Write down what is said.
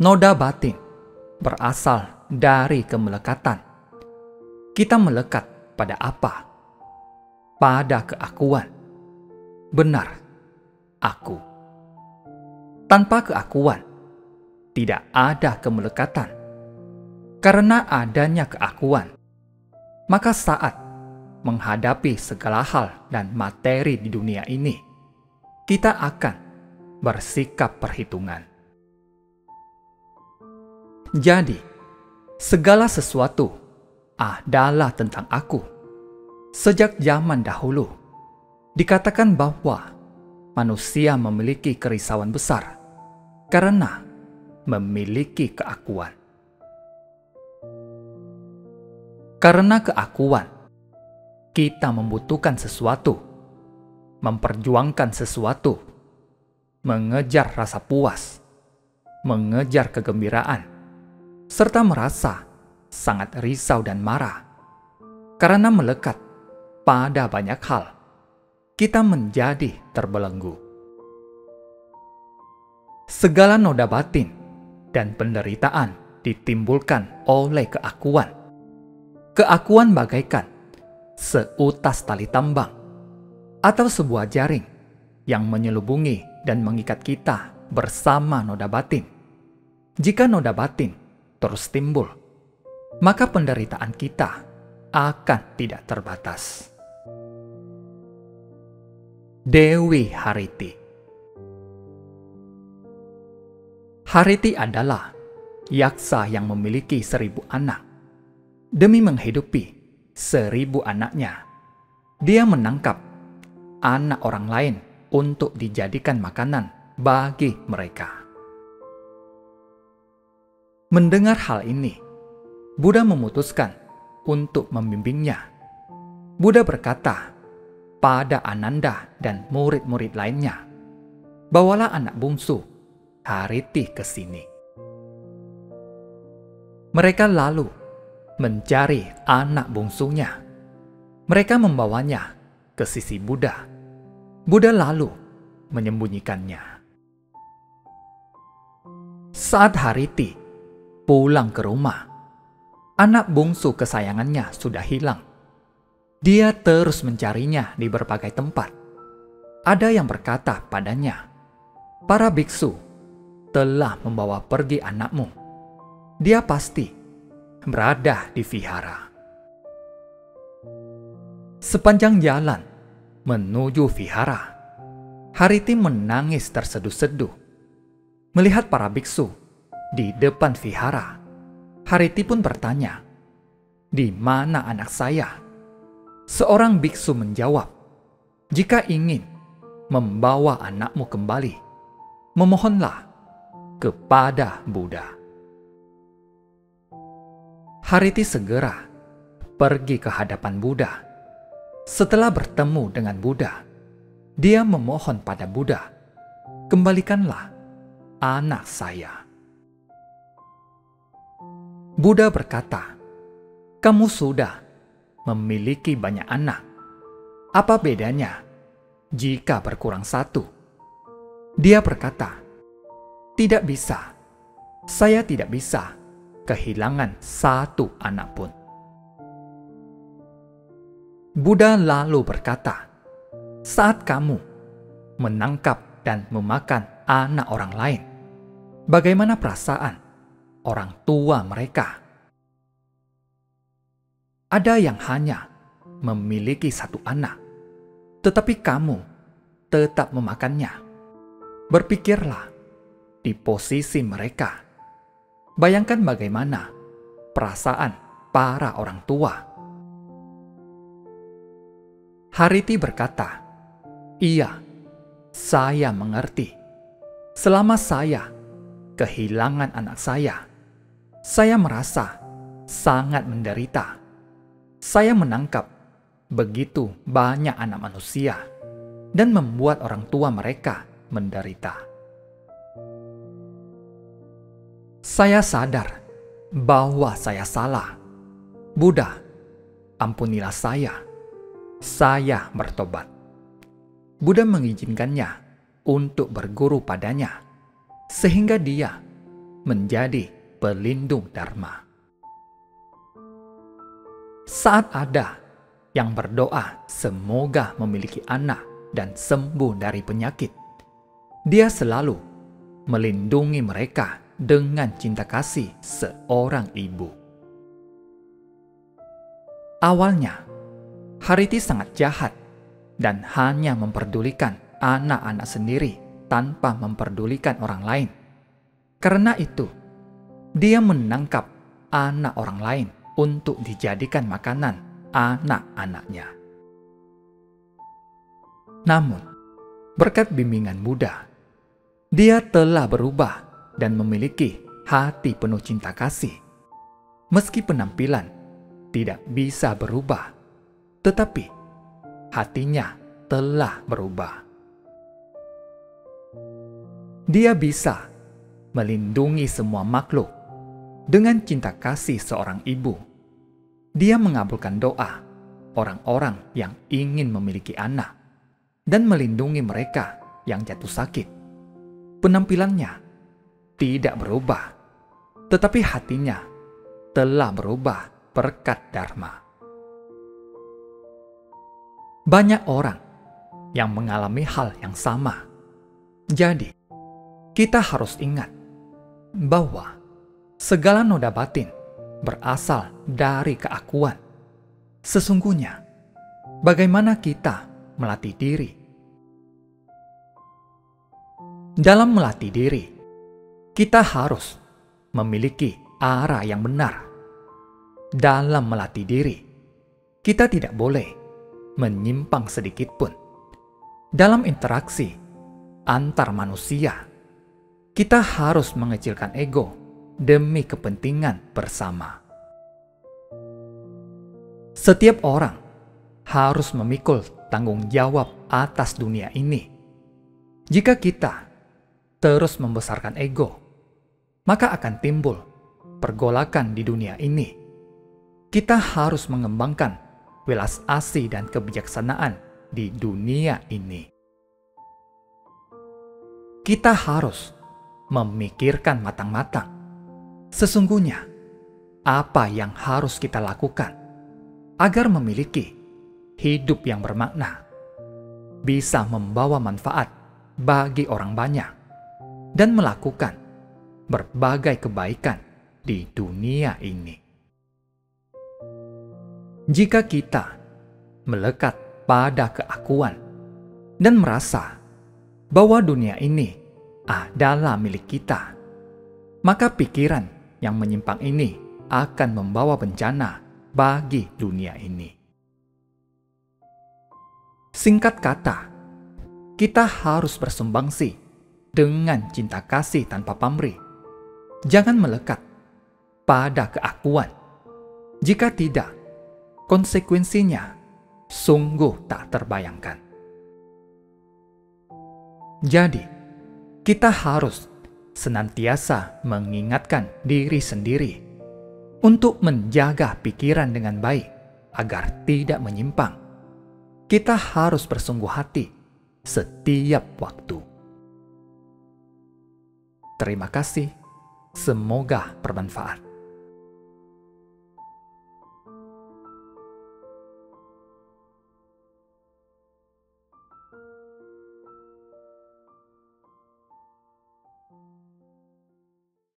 Noda batin berasal dari kemelekatan. Kita melekat pada apa? Pada keakuan. Benar, aku. Tanpa keakuan, tidak ada kemelekatan. Karena adanya keakuan, maka saat menghadapi segala hal dan materi di dunia ini, kita akan bersikap perhitungan. Jadi, segala sesuatu adalah tentang aku. Sejak zaman dahulu, dikatakan bahwa manusia memiliki kerisauan besar karena memiliki keakuan. Karena keakuan, kita membutuhkan sesuatu, memperjuangkan sesuatu, mengejar rasa puas, mengejar kegembiraan, serta merasa sangat risau dan marah. Karena melekat pada banyak hal, kita menjadi terbelenggu. Segala noda batin dan penderitaan ditimbulkan oleh keakuan. Keakuan bagaikan seutas tali tambang atau sebuah jaring yang menyelubungi dan mengikat kita bersama noda batin. Jika noda batin terus timbul, maka penderitaan kita akan tidak terbatas. Dewi Hariti. Hariti adalah yaksa yang memiliki 1000 anak. Demi menghidupi 1000 anaknya, dia menangkap anak orang lain untuk dijadikan makanan bagi mereka. Mendengar hal ini, Buddha memutuskan untuk membimbingnya. Buddha berkata pada Ananda dan murid-murid lainnya, "Bawalah anak bungsu Hariti ke sini." Mereka lalu mencari anak bungsunya. Mereka membawanya ke sisi Buddha. Buddha lalu menyembunyikannya. Saat Hariti pulang ke rumah, anak bungsu kesayangannya sudah hilang. Dia terus mencarinya di berbagai tempat. Ada yang berkata padanya, "Para biksu telah membawa pergi anakmu. Dia pasti berada di vihara." Sepanjang jalan menuju vihara, Hariti menangis terseduh-seduh. Melihat para biksu di depan vihara, Hariti pun bertanya, "Di mana anak saya?" Seorang biksu menjawab, "Jika ingin membawa anakmu kembali, memohonlah kepada Buddha." Hariti segera pergi ke hadapan Buddha. Setelah bertemu dengan Buddha, dia memohon pada Buddha, "Kembalikanlah anak saya." Buddha berkata, "Kamu sudah memiliki banyak anak. Apa bedanya jika berkurang satu?" Dia berkata, "Tidak bisa. Saya tidak bisa kehilangan satu anak pun." Buddha lalu berkata, "Saat kamu menangkap dan memakan anak orang lain, bagaimana perasaan orang tua mereka? Ada yang hanya memiliki satu anak, tetapi kamu tetap memakannya. Berpikirlah di posisi mereka. Bayangkan bagaimana perasaan para orang tua." Hariti berkata, "Iya, saya mengerti. Selama saya kehilangan anak saya merasa sangat menderita. Saya menangkap begitu banyak anak manusia dan membuat orang tua mereka menderita. Saya sadar bahwa saya salah. Buddha, ampunilah saya. Saya bertobat." Buddha mengizinkannya untuk berguru padanya, sehingga dia menjadi pelindung Dharma. Saat ada yang berdoa semoga memiliki anak dan sembuh dari penyakit, dia selalu melindungi mereka dengan cinta kasih seorang ibu. Awalnya, Hariti sangat jahat dan hanya memperdulikan anak-anak sendiri tanpa memperdulikan orang lain. Karena itu, dia menangkap anak orang lain untuk dijadikan makanan anak-anaknya. Namun, berkat bimbingan Buddha, dia telah berubah dan memiliki hati penuh cinta kasih. Meski penampilan tidak bisa berubah, tetapi hatinya telah berubah. Dia bisa melindungi semua makhluk dengan cinta kasih seorang ibu. Dia mengabulkan doa orang-orang yang ingin memiliki anak dan melindungi mereka yang jatuh sakit. Penampilannya tidak berubah, tetapi hatinya telah berubah berkat Dharma. Banyak orang yang mengalami hal yang sama. Jadi, kita harus ingat bahwa segala noda batin berasal dari keakuan. Sesungguhnya, bagaimana kita melatih diri? Dalam melatih diri, kita harus memiliki arah yang benar. Dalam melatih diri, kita tidak boleh menyimpang sedikit pun. Dalam interaksi antar manusia, kita harus mengecilkan ego demi kepentingan bersama. Setiap orang harus memikul tanggung jawab atas dunia ini. Jika kita terus membesarkan ego, maka akan timbul pergolakan di dunia ini. Kita harus mengembangkan welas asih dan kebijaksanaan di dunia ini. Kita harus memikirkan matang-matang. Sesungguhnya, apa yang harus kita lakukan agar memiliki hidup yang bermakna, bisa membawa manfaat bagi orang banyak, dan melakukan berbagai kebaikan di dunia ini. Jika kita melekat pada keakuan dan merasa bahwa dunia ini adalah milik kita, maka pikiran yang menyimpang ini akan membawa bencana bagi dunia ini. Singkat kata, kita harus bersumbangsi dengan cinta kasih tanpa pamrih. Jangan melekat pada keakuan. Jika tidak, konsekuensinya sungguh tak terbayangkan. Jadi, kita harus senantiasa mengingatkan diri sendiri untuk menjaga pikiran dengan baik agar tidak menyimpang. Kita harus bersungguh hati setiap waktu. Terima kasih, semoga bermanfaat.